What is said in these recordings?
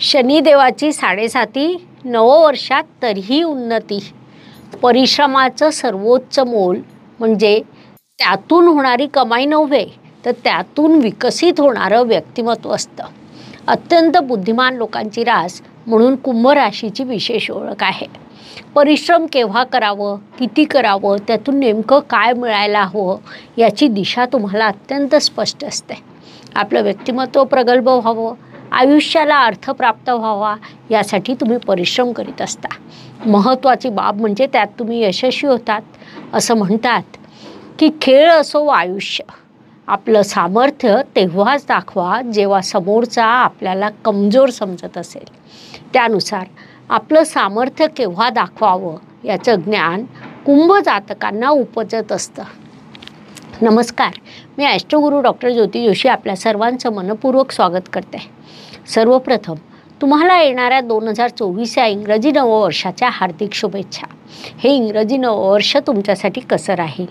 शनिदेवाची 7.5 नववर्षात तरीही उन्नती. परिश्रमाचं सर्वोच्च मोल म्हणजे त्यातून होणारी कमाई नव्हे, तर त्यातून विकसित होणारं व्यक्तिमत्व असतं. अत्यंत बुद्धिमान लोकांची रास म्हणून कुंभ राशीची विशेष ओळख आहे. परिश्रम केव्हा करावं, किती करावं, त्यातून नेमकं काय मिळायला हवं याची दिशा तुम्हाला अत्यंत स्पष्ट असते. आपलं व्यक्तिमत्व प्रगल्भ व्हावं, आयुष्याला अर्थ प्राप्त व्हावा यासाठी तुम्ही परिश्रम करीत असता. महत्त्वाची बाब म्हणजे त्यात तुम्ही यशस्वी होतात. असं म्हणतात की खेळ असो वा आयुष्य, आपलं सामर्थ्य तेव्हाच दाखवा जेव्हा समोरचा आपल्याला कमजोर समजत असेल. त्यानुसार आपलं सामर्थ्य केव्हा दाखवावं याचं ज्ञान कुंभ जातकांना उपजत असतं. नमस्कार, मी ॲस्ट्रोगुरू डॉक्टर ज्योती जोशी आपल्या सर्वांचं मनपूर्वक स्वागत करते. सर्वप्रथम तुम्हाला येणाऱ्या 2024 या इंग्रजी नववर्षाच्या हार्दिक शुभेच्छा. हे इंग्रजी नववर्ष तुमच्यासाठी कसं राहील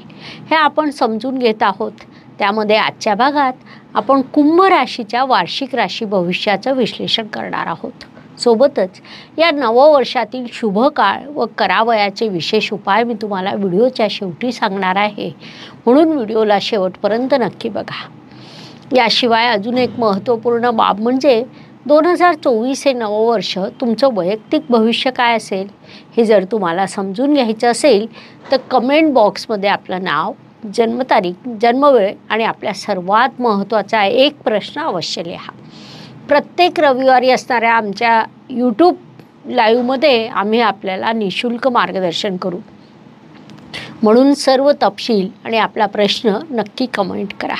हे आपण समजून घेत आहोत. त्यामध्ये आजच्या भागात आपण कुंभ राशीच्या वार्षिक राशी भविष्याचं विश्लेषण करणार आहोत. सोबतच या नववर्षातील शुभ काळ व करावयाचे विशेष उपाय मी तुम्हाला व्हिडिओच्या शेवटी सांगणार आहे, म्हणून व्हिडिओला शेवटपर्यंत नक्की बघा. याशिवाय अजून एक महत्त्वपूर्ण बाब म्हणजे 2024 हे नववर्ष तुमचं वैयक्तिक भविष्य काय असेल हे जर तुम्हाला समजून घ्यायचं असेल तर कमेंट बॉक्समध्ये आपलं नाव, जन्मतारीख, जन्मवेळ आणि आपल्या सर्वात महत्त्वाचा एक प्रश्न अवश्य लिहा. प्रत्येक रविवारी असणाऱ्या आमच्या यूट्यूब लाईव्हमध्ये आम्ही आपल्याला निःशुल्क मार्गदर्शन करू, म्हणून सर्व तपशील आणि आपला प्रश्न नक्की कमेंट करा.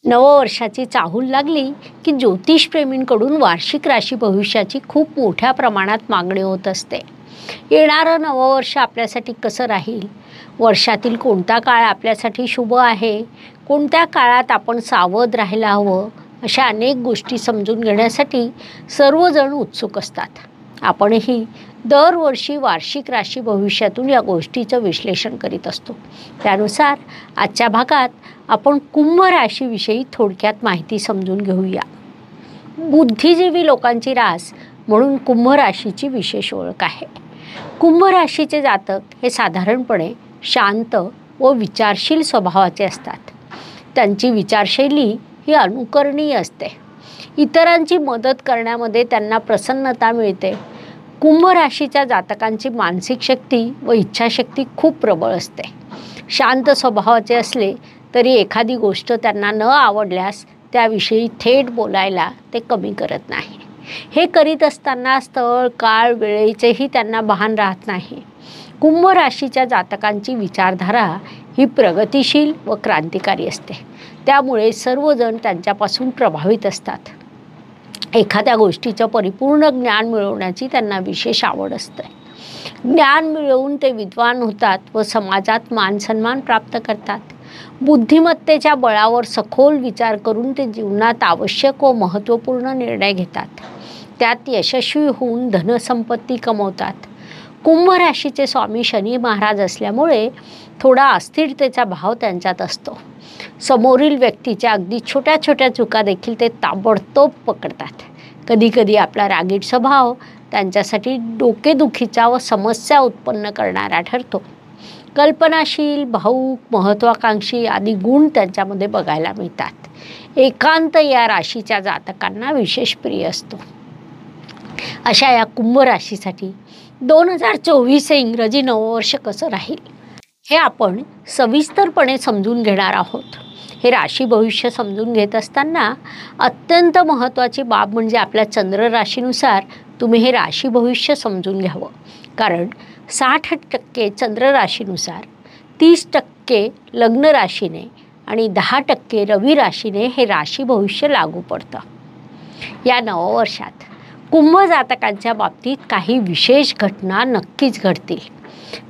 नववर्षाची चाहूल लागली की ज्योतिषप्रेमींकडून वार्षिक राशी भविष्याची खूप मोठ्या प्रमाणात मागणी होत असते. येणारं नववर्ष आपल्यासाठी कसं राहील, वर्षातील कोणता काळ आपल्यासाठी शुभ आहे, कोणत्या काळात आपण सावध राहायला हवं, अशा अनेक गोष्टी समजून घेण्यासाठी सर्वजण उत्सुक असतात. आपणही दरवर्षी वार्षिक राशी भविष्यातून या गोष्टीचं विश्लेषण करीत असतो. त्यानुसार आजच्या भागात आपण कुंभ राशीविषयी थोडक्यात माहिती समजून घेऊया. बुद्धिजीवी लोकांची रास म्हणून कुंभ राशीची विशेष ओळख आहे. कुंभ राशीचे जातक हे साधारणपणे शांत व विचारशील स्वभावाचे असतात. त्यांची विचारशैली ही अनुकरणीय असते. इतरांची मदत करण्यामध्ये त्यांना प्रसन्नता मिळते. कुंभ राशीच्या जातकांची मानसिक शक्ती व इच्छाशक्ती खूप प्रबळ असते. शांत स्वभावाचे असले तरी एखादी गोष्ट त्यांना न आवडल्यास त्याविषयी थेट बोलायला ते कमी करत नाही. हे करीत असताना स्थळ, काळ, वेळेचेही त्यांना भान राहत नाही. कुंभ राशीच्या जातकांची विचारधारा ही प्रगतिशील व क्रांतिकारी असते. त्यामुळे सर्वजण त्यांच्यापासून प्रभावित असतात. एखाद्या गोष्टीचं परिपूर्ण ज्ञान मिळवण्याची त्यांना विशेष आवड असते. ज्ञान मिळवून ते विद्वान होतात व समाजात मानसन्मान प्राप्त करतात. बुद्धिमत्तेच्या बळावर सखोल विचार करून ते जीवनात आवश्यक व महत्त्वपूर्ण निर्णय घेतात. त्यात यशस्वी होऊन धनसंपत्ती कमवतात. कुंभ राशीचे स्वामी शनी महाराज असल्यामुळे थोडा अस्थिरतेचा भाव त्यांच्यात असतो. समोरील व्यक्तीच्या अगदी छोट्या छोट्या चुका देखील ते ताबडतोब पकडतात. कधीकधी आपला रागीट स्वभाव त्यांच्यासाठी डोकेदुखीचा व समस्या उत्पन्न करणारा ठरतो. कल्पनाशील, भावुक, महत्त्वाकांक्षी आदी गुण त्यांच्यामध्ये बघायला मिळतात. एकांत या राशीच्या जातकांना विशेष प्रिय असतो. अशा या कुंभ राशीसाठी 2024 हे इंग्रजी नववर्ष कसं राहील हे आपण सविस्तरपणे समजून घेणार आहोत. हे राशी भविष्य समजून घेत असताना अत्यंत महत्त्वाची बाब म्हणजे आपल्या चंद्र राशीनुसार तुम्ही हे राशी भविष्य समजून घ्यावं. कारण 60% चंद्र राशीनुसार, 30% लग्न राशीने आणि 10% रवी राशीने हे राशी भविष्य लागू पडतं. या नववर्षात कुंभ जातकांच्या बाबतीत काही विशेष घटना नक्कीच घडतील.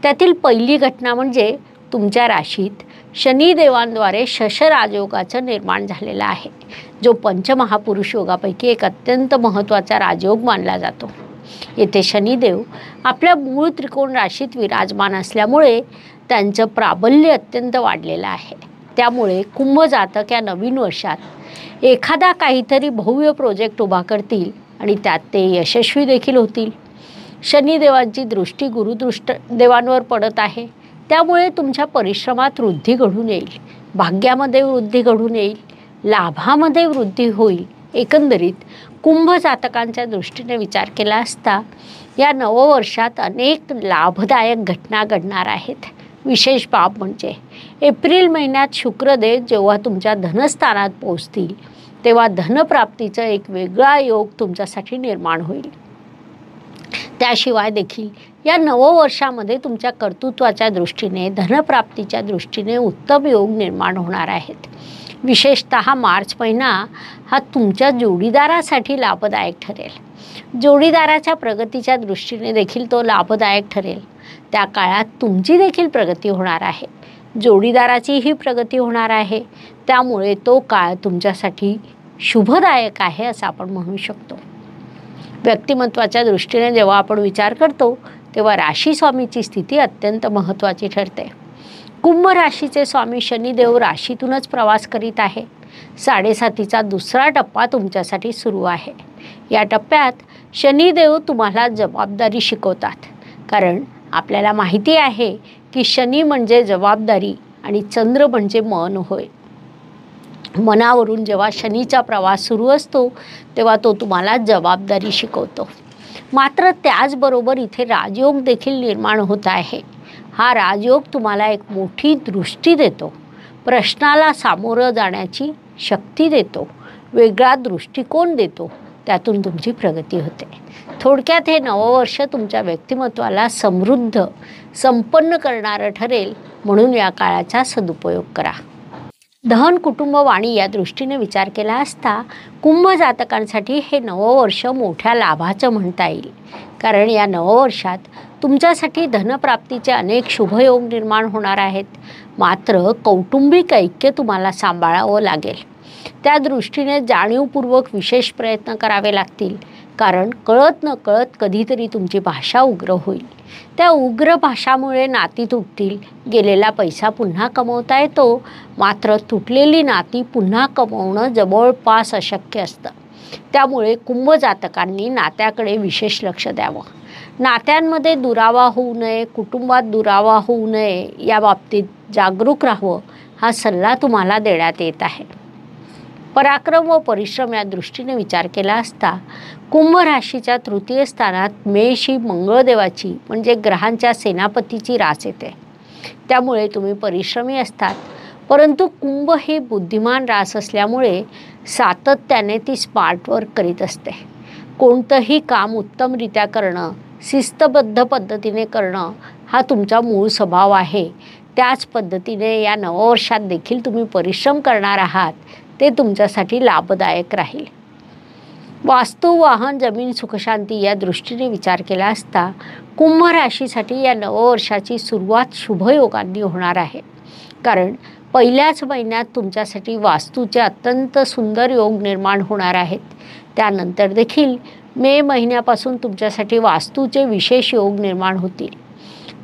त्यातील पहिली घटना म्हणजे तुमच्या राशीत शनिदेवांद्वारे शश राजयोगाचं निर्माण झालेलं आहे, जो पंचमहापुरुष योगापैकी एक अत्यंत महत्त्वाचा राजयोग मानला जातो. येथे शनिदेव आपल्या मूळ त्रिकोण राशीत विराजमान असल्यामुळे त्यांचं प्राबल्य अत्यंत वाढलेलं आहे. त्यामुळे कुंभ जातक या नवीन वर्षात एखादा काहीतरी भव्य प्रोजेक्ट उभा करतील आणि त्यात ते यशस्वी देखील होतील. शनिदेवांची दृष्टी गुरुदृष्ट देवांवर पडत आहे, त्यामुळे तुमच्या परिश्रमात वृद्धी घडून येईल, भाग्यामध्ये वृद्धी घडून येईल, लाभामध्ये वृद्धी होईल. एकंदरीत कुंभ जातकांच्या दृष्टीने विचार केला असता या नववर्षात अनेक लाभदायक घटना घडणार आहेत. विशेष बाब म्हणजे एप्रिल महिन्यात शुक्रदेव जेव्हा तुमच्या धनस्थानात पोहोचतील तेव्हा धनप्राप्तीचा एक वेगळा योग तुमच्यासाठी निर्माण होईल. त्याशिवाय देखील या नववर्षामध्ये तुमच्या कर्तृत्वाच्या दृष्टीने, धनप्राप्तीच्या दृष्टीने उत्तम योग निर्माण होणार आहेत. विशेषतः मार्च महिना हा तुमच्या जोडीदारासाठी लाभदायक ठरेल. जोडीदाराच्या प्रगतीच्या दृष्टीने देखील तो लाभदायक ठरेल. त्या काळात तुमची देखील प्रगती होणार आहे, जोडीदाराचीही प्रगती होणार आहे. त्यामुळे तो काळ तुमच्यासाठी शुभदायक आहे असं आपण म्हणू शकतो. व्यक्तिमत्वाच्या दृष्टीने जेव्हा आपण विचार करतो तेव्हा राशी स्वामीची स्थिती अत्यंत महत्त्वाची ठरते. कुंभ राशीचे स्वामी शनिदेव राशीतूनच प्रवास करीत आहे. 7.5चा दुसरा टप्पा तुमच्यासाठी सुरू आहे. या टप्प्यात शनिदेव तुम्हाला जबाबदारी शिकवतात, कारण आपल्याला माहिती आहे की शनी म्हणजे जबाबदारी आणि चंद्र म्हणजे मन होय. मनावरून जेव्हा शनीचा प्रवास सुरू असतो तेव्हा तो तुम्हाला जबाबदारी शिकवतो. मात्र त्याचबरोबर इथे राजयोग देखील निर्माण होत आहे. हा राजयोग तुम्हाला एक मोठी दृष्टी देतो, प्रश्नाला सामोरं जाण्याची शक्ती देतो, वेगळा दृष्टिकोन देतो, त्यातून तुमची प्रगती होते. थोडक्यात हे नववर्ष तुमच्या व्यक्तिमत्वाला समृद्ध, संपन्न करणारं ठरेल, म्हणून या काळाचा सदुपयोग करा. धन, कुटुंब, वाणी या दृष्टीने विचार केला असता कुंभ जातकांसाठी हे नववर्ष मोठ्या लाभाचं म्हणता येईल, कारण या नववर्षात तुमच्यासाठी धनप्राप्तीचे अनेक शुभयोग निर्माण होणार आहेत. मात्र कौटुंबिक ऐक्य तुम्हाला सांभाळावं लागेल. त्या दृष्टीने जाणीवपूर्वक विशेष प्रयत्न करावे लागतील, कारण कळत नकळत कधीतरी तुमची भाषा उग्र होईल. त्या उग्र भाषामुळे नाती तुटतील. गेलेला पैसा पुन्हा कमवता येतो, मात्र तुटलेली नाती पुन्हा कमवणं जवळपास अशक्य असतं. त्यामुळे कुंभ जातकांनी नात्याकडे विशेष लक्ष द्यावं. नात्यांमध्ये दुरावा होऊ नये, कुटुंबात दुरावा होऊ नये या बाबतीत जागरूक राहावं, हा सल्ला तुम्हाला देण्यात येत आहे. पराक्रम व परिश्रम या दृष्टीने विचार केला असता कुंभ राशीच्या तृतीय स्थानात मेशी मंगळदेवाची म्हणजे ग्रहांच्या सेनापतीची रास येते. त्यामुळे तुम्ही परिश्रमी असतात, परंतु कुंभ ही बुद्धिमान रास असल्यामुळे सातत्याने ती स्मार्ट वर्क करीत असते. कोणतंही काम उत्तमरित्या करणं, शिस्तबद्ध पद्धतीने करणं हा तुमचा मूळ स्वभाव आहे. त्याच पद्धतीने या नववर्षात देखील तुम्ही परिश्रम करणार आहात, ते तुमच्यासाठी लाभदायक राहील. वास्तू, वाहन, जमीन, सुखशांती या दृष्टीने विचार केला असता कुंभ राशीसाठी या नववर्षाची सुरुवात शुभयोगांनी होणार आहे, कारण पहिल्याच महिन्यात तुमच्यासाठी वास्तूचे अत्यंत सुंदर योग निर्माण होणार आहेत. त्यानंतर देखील मे महिन्यापासून तुमच्यासाठी वास्तूचे विशेष योग निर्माण होतील.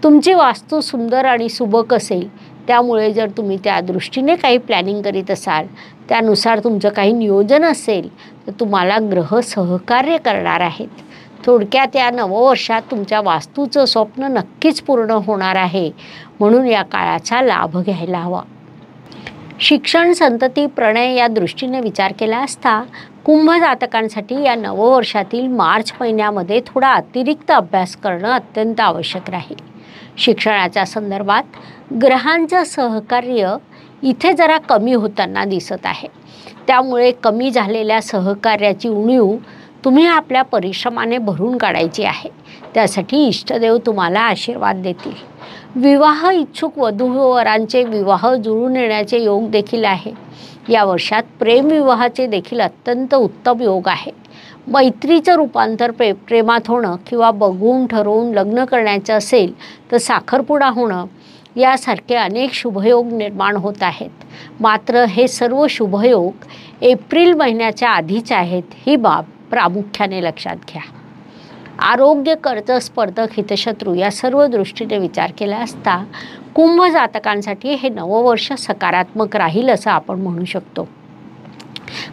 तुमची वास्तू सुंदर आणि सुबक असेल, त्यामुळे जर तुम्ही त्या दृष्टीने काही प्लॅनिंग करीत असाल, त्यानुसार तुमचं काही नियोजन असेल, तर तुम्हाला ग्रह सहकार्य करणार आहेत. थोडक्यात या नववर्षात तुमच्या वास्तूचं स्वप्न नक्कीच पूर्ण होणार आहे, म्हणून या काळाचा लाभ घ्यायला हवा. शिक्षण, संतती, प्रणय या दृष्टीने विचार केला असता कुंभ जातकांसाठी या नववर्षातील मार्च महिन्यामध्ये थोडा अतिरिक्त अभ्यास करणं अत्यंत आवश्यक राहील. शिक्षणाच्या संदर्भात ग्रहांचं सहकार्य इथे जरा कमी होताना दिसत आहे. त्यामुळे कमी झालेल्या सहकार्याची उणीव तुम्ही आपल्या परिश्रमाने भरून काढायची आहे. त्यासाठी इष्टदेव तुम्हाला आशीर्वाद देतील. विवाह इच्छुक वधूवरांचे विवाह जुळून येण्याचे योग देखील आहे. या वर्षात प्रेमविवाहाचे देखील अत्यंत उत्तम योग आहे. मैत्रीचं रूपांतर प्रेमात होणं किंवा बघून ठरवून लग्न करायचं असेल तर साखरपुडा होणं यासारखे अनेक शुभयोग निर्माण होत आहेत. मात्र हे सर्व शुभयोग एप्रिल महिन्याच्या आधीच आहेत, ही बाब प्रामुख्याने लक्षात घ्या. आरोग्य, कर्ज, स्पर्धक, हितशत्रू या सर्व दृष्टीने विचार केला असता कुंभ जातकांसाठी हे नववर्ष सकारात्मक राहील असं आपण म्हणू शकतो,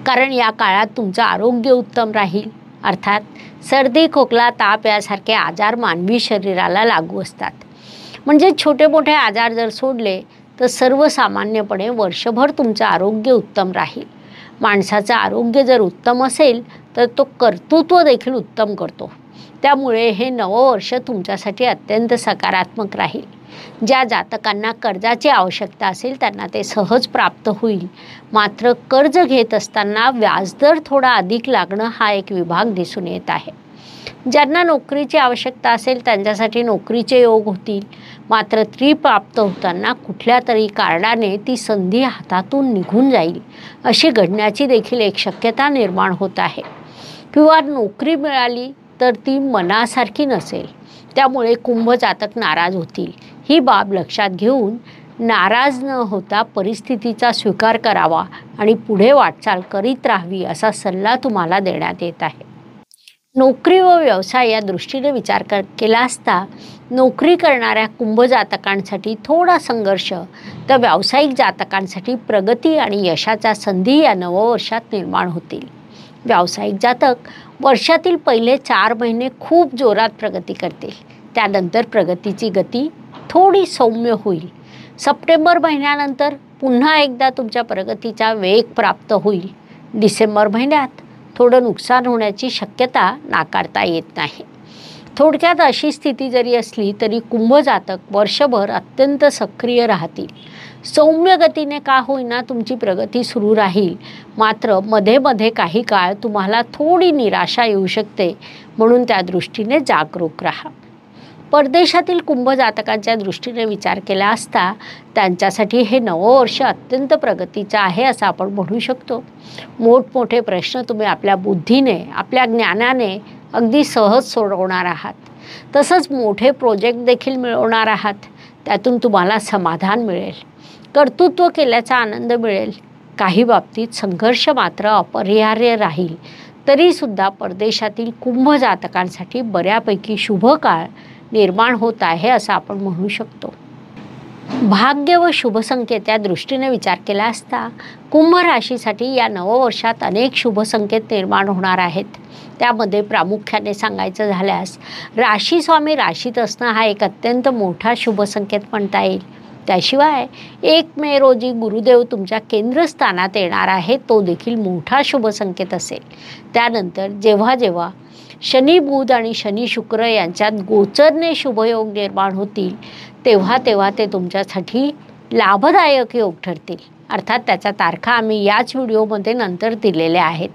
कारण या काळात तुमचं आरोग्य उत्तम राहील. अर्थात सर्दी, खोकला, ताप यासारखे आजार मानवी शरीराला लागू असतात. म्हणजे छोटे मोठे आजार जर सोडले तर सर्वसामान्यपणे वर्षभर तुमचं आरोग्य उत्तम राहील. माणसाचं आरोग्य जर उत्तम असेल तर तो कर्तृत्व देखील उत्तम करतो. त्यामुळे हे नववर्ष तुमच्यासाठी अत्यंत सकारात्मक राहील. ज्या जातकांना कर्जाची आवश्यकता असेल त्यांना ते सहज प्राप्त होईल. मात्र कर्ज घेत असताना व्याजदर थोडा अधिक लागणं हा एक विभाग दिसून येत आहे. ज्यांना नोकरीची आवश्यकता असेल त्यांच्यासाठी नोकरीचे योग होतील. मात्र ती प्राप्त होताना कुठल्या तरी कारणाने ती संधी हातातून निघून जाईल अशी घडण्याची देखील एक शक्यता निर्माण होत आहे. किंवा नोकरी मिळाली तर ती मनासारखी नसेल, त्यामुळे कुंभ जातक नाराज होतील. ही बाब लक्षात घेऊन नाराज न होता परिस्थितीचा स्वीकार करावा आणि पुढे वाटचाल करीत राहावी असा सल्ला तुम्हाला देण्यात येत आहे. नोकरी व व्यवसाय या दृष्टीने विचार केला असता नोकरी करणाऱ्या कुंभ जातकांसाठी थोडा संघर्ष, तर व्यावसायिक जातकांसाठी प्रगती आणि यशाच्या संधी या नववर्षात निर्माण होतील. व्यावसायिक जातक वर्षातील पहिले 4 महिने खूप जोरात प्रगती करतील. त्यानंतर प्रगतीची गती थोडी सौम्य होईल. सप्टेंबर महिन्यानंतर पुन्हा एकदा तुमच्या प्रगतीचा वेग प्राप्त होईल. डिसेंबर महिन्यात थोडं नुकसान होण्याची शक्यता नाकारता येत नाही. थोडक्यात अशी स्थिती जरी असली तरी कुंभ जातक वर्षभर अत्यंत सक्रिय राहतील. सौम्य गतीने का होईना तुमची प्रगती सुरू राहील. मात्र मध्ये मध्ये काही काळ तुम्हाला थोडी निराशा येऊ शकते, म्हणून त्या दृष्टीने जागरूक राहा. परदेशातील कुंभ जातकांच्या दृष्टीने विचार केला असता त्यांच्यासाठी हे नववर्ष अत्यंत प्रगतीचं आहे असं आपण म्हणू शकतो. मोठमोठे प्रश्न तुम्ही आपल्या बुद्धीने, आपल्या ज्ञानाने अगदी सहज सोडवणार आहात. तसंच मोठे प्रोजेक्ट देखील मिळवणार आहात. त्यातून तुम्हाला समाधान मिळेल, कर्तृत्व केल्याचा आनंद मिळेल. काही बाबतीत संघर्ष मात्र अपरिहार्य राहील. तरीसुद्धा परदेशातील कुंभ जातकांसाठी बऱ्यापैकी शुभ काळ निर्माण होत आहे असं आपण म्हणू शकतो. भाग्य व शुभ संकेत या दृष्टीने विचार केला असता कुंभ राशीसाठी या नववर्षात अनेक शुभ संकेत निर्माण होणार आहेत. त्यामध्ये प्रामुख्याने सांगायचं झाल्यास राशी स्वामी राशीत असणं हा एक अत्यंत मोठा शुभ संकेत म्हणता येईल. त्याशिवाय 1 मे रोजी गुरुदेव तुमच्या केंद्रस्थानात येणार आहे, तो देखील मोठा शुभ संकेत असेल. त्यानंतर जेव्हा जेव्हा शनी बुध आणि शनी शुक्र यांच्यात गोचरने शुभयोग निर्माण होतील तेव्हा तेव्हा ते तुमच्यासाठी लाभदायक योग ठरतील. अर्थात त्याच्या तारखा आम्ही याच व्हिडिओमध्ये नंतर दिलेल्या आहेत.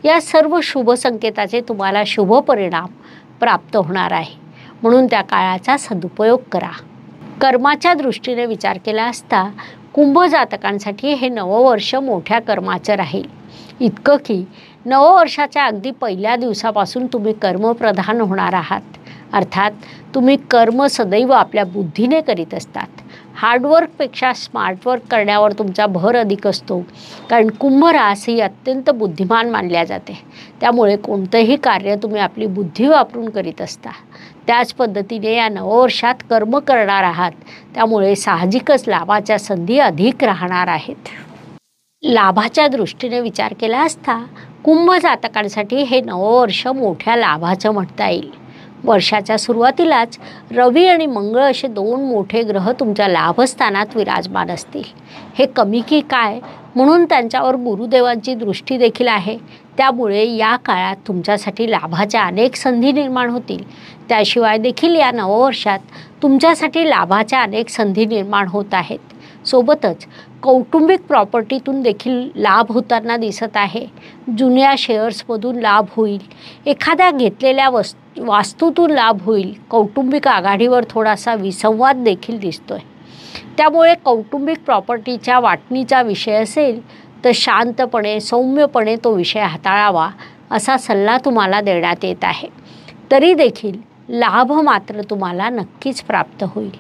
या सर्व शुभ संकेताचे तुम्हाला शुभ परिणाम प्राप्त होणार आहे, म्हणून त्या काळाचा सदुपयोग करा. कर्माच्या दृष्टीने विचार केला असता कुंभ जातकांसाठी हे नववर्ष मोठ्या कर्माचं राहील. इतकं की नववर्षाच्या अगदी पहिल्या दिवसापासून तुम्ही कर्मप्रधान होणार आहात. अर्थात तुम्ही कर्म सदैव आपल्या बुद्धीने करीत असतात. हार्डवर्कपेक्षा स्मार्टवर्क करण्यावर तुमचा भर अधिक असतो, कारण कुंभ रास ही अत्यंत बुद्धिमान मानल्या जाते. त्यामुळे कोणतंही कार्य तुम्ही आपली बुद्धी वापरून करीत असता. त्याच पद्धतीने या नववर्षात कर्म करणार आहात, त्यामुळे साहजिकच लाभाच्या संधी अधिक राहणार आहेत. लाभाच्या दृष्टीने विचार केला असता कुंभ जातकांसाठी हे नववर्ष मोठ्या लाभाचं म्हणता येईल. वर्षाच्या सुरुवातीलाच रवी आणि मंगळ असे 2 मोठे ग्रह तुमच्या लाभस्थानात विराजमान असतील. हे कमी की काय, म्हणून त्यांच्यावर गुरुदेवांची दृष्टी देखील आहे. त्यामुळे या काळात तुमच्यासाठी लाभाच्या अनेक संधी निर्माण होतील. त्याशिवाय देखील या नववर्षात तुमच्यासाठी लाभाच्या अनेक संधी निर्माण होत आहेत. सोबतच कौटुंबिक प्रॉपर्टीतून देखील लाभ होताना दिसत आहे. जुन्या शेअर्समधून लाभ होईल. एखाद्या घेतलेल्या वास्तूतून लाभ होईल. कौटुंबिक आघाडीवर थोडासा विसंवाद देखील दिसतोय. त्यामुळे कौटुंबिक प्रॉपर्टीच्या वाटणीचा विषय असेल तर शांतपणे, सौम्यपणे तो विषय हाताळावा असा सल्ला तुम्हाला देण्यात येत आहे. तरी देखील लाभ मात्र तुम्हाला नक्कीच प्राप्त होईल.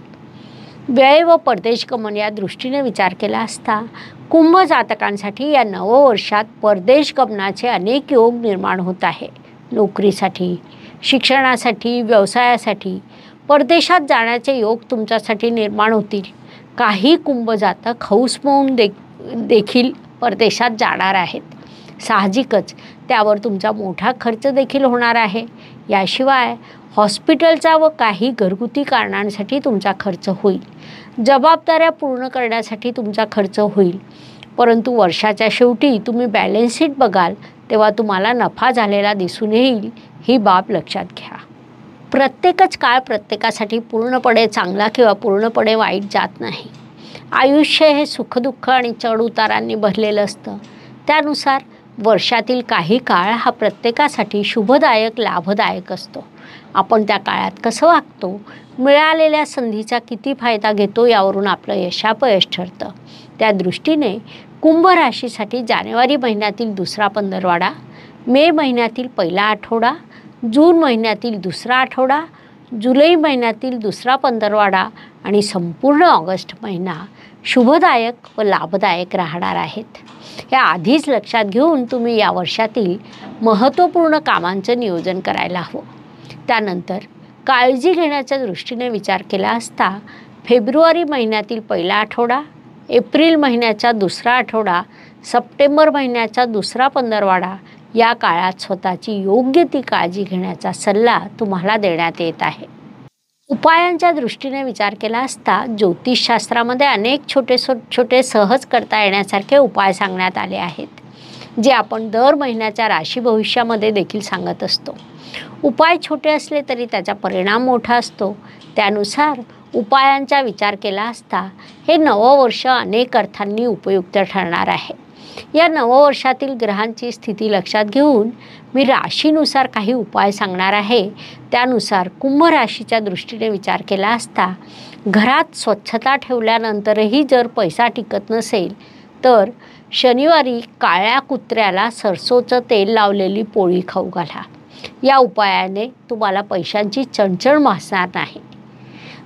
व्यय व परदेश गमन या दृष्टीने विचार केला असता कुंभ जातकांसाठी या नववर्षात परदेश गमनाचे अनेक योग निर्माण होत आहे. नोकरीसाठी, शिक्षणासाठी, व्यवसायासाठी परदेशात जाण्याचे योग तुमच्यासाठी निर्माण होतील. काही कुंभ जातक हौस म्हणून देखील परदेशात जाणार आहेत. साहजिकच त्यावर तुमचा मोठा खर्च देखील होणार आहे. याशिवाय हॉस्पिटलचा व काही घरगुती कारणांसाठी तुमचा खर्च होईल. जबाबदाऱ्या पूर्ण करण्यासाठी तुमचा खर्च होईल. परंतु वर्षाच्या शेवटी तुम्ही बॅलन्स शीट बघाल तेव्हा तुम्हाला नफा झालेला दिसून येईल. ही बाब लक्षात घ्या. प्रत्येकच काळ प्रत्येकासाठी पूर्णपणे चांगला किंवा पूर्णपणे वाईट जात नाही. आयुष्य हे सुखदुःख आणि चढउतारांनी भरलेलं असतं. त्यानुसार वर्षातील काही काळ हा प्रत्येकासाठी शुभदायक लाभदायक असतो. आपण त्या काळात कसं वागतो, मिळालेल्या संधीचा किती फायदा घेतो यावरून आपलं यशापयश ठरतं. त्या दृष्टीने कुंभ राशीसाठी जानेवारी महिन्यातील दुसरा पंधरवाडा, मे महिन्यातील पहिला आठवडा, जून महिन्यातील दुसरा आठवडा, जुलै महिन्यातील दुसरा पंधरवाडा आणि संपूर्ण ऑगस्ट महिना शुभदायक व लाभदायक राहणार आहेत. हे आधीच लक्षात घेऊन तुम्ही या वर्षातील महत्त्वपूर्ण कामांचं नियोजन करायला हवं. त्यानंतर काळजी घेण्याच्या दृष्टीने विचार केला असता फेब्रुवारी महिन्यातील पहिला आठवडा, एप्रिल महिन्याचा दुसरा आठवडा, सप्टेंबर महिन्याचा दुसरा पंधरवाडा या काळात स्वतःची योग्य ती काळजी घेण्याचा सल्ला तुम्हाला देण्यात येत आहे. उपायांच्या दृष्टीने विचार केला असता ज्योतिषशास्त्रामध्ये अनेक छोटे सहज करता येण्यासारखे उपाय सांगण्यात आले आहेत, जे आपण दर महिन्याच्या राशी भविष्यामध्ये देखील सांगत असतो. उपाय छोटे असले तरी त्याचा परिणाम मोठा असतो. त्यानुसार उपायांचा विचार केला असता हे नववर्ष अनेक अर्थांनी उपयुक्त ठरणार आहे. या नववर्षातील ग्रहांची स्थिती लक्षात घेऊन मी राशीनुसार काही उपाय सांगणार आहे. त्यानुसार कुंभ राशीच्या दृष्टीने विचार केला असता घरात स्वच्छता ठेवल्यानंतरही जर पैसा टिकत नसेल तर शनिवारी काळ्या कुत्र्याला सरसोचं तेल लावलेली पोळी खाऊ घाला. या उपायाने तुम्हाला पैशांची चणचण भासणार नाही.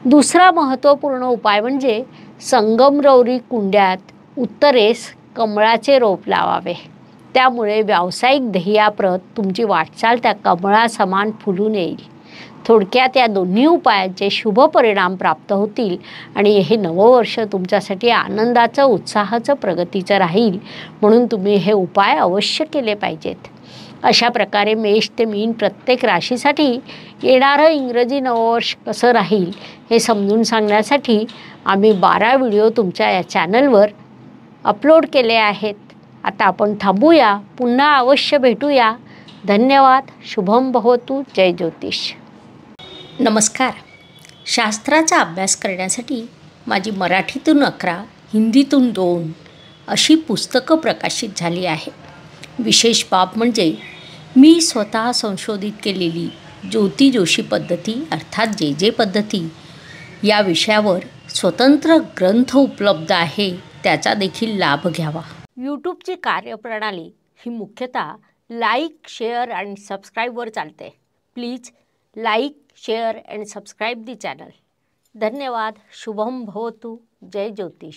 दुसरा महत्त्वपूर्ण उपाय म्हणजे संगमरवरी कुंड्यात उत्तरेस कमळाचे रोप लावावे. त्यामुळे व्यावसायिक ध्येयाप्रत तुमची वाटचाल त्या कमळासमान फुलून येईल. थोडक्यात या दोन्ही उपायांचे शुभ परिणाम प्राप्त होतील आणि हे नववर्ष तुमच्यासाठी आनंदाचं, उत्साहाचं, प्रगतीचं राहील. म्हणून तुम्ही हे उपाय अवश्य केले पाहिजेत. अशा प्रकारे मेष ते मीन प्रत्येक राशीसाठी येणारं इंग्रजी नववर्ष कसं राहील हे समजून सांगण्यासाठी आम्ही 12 व्हिडिओ तुमच्या या चॅनलवर अपलोड केले आहेत. आता आपण थांबूया, पुन्हा अवश्य भेटूया. धन्यवाद. शुभम भवतु. जय ज्योतिष. नमस्कार. शास्त्राचा अभ्यास करण्यासाठी माझी मराठीतून 11, हिंदीतून 2 अशी पुस्तकं प्रकाशित झाली आहे. विशेष बाब म्हणजे मी स्वतः संशोधित केलेली ज्योती जोशी पद्धती अर्थात जे पद्धती या विषयावर स्वतंत्र ग्रंथ उपलब्ध आहे. त्याचा देखील लाभ घ्यावा. यूट्यूबची कार्यप्रणाली ही मुख्यतः लाईक, शेअर आणि सबस्क्राईबवर चालते. Please like, share and subscribe the channel. धन्यवाद. शुभम भवतु. जय ज्योतिष.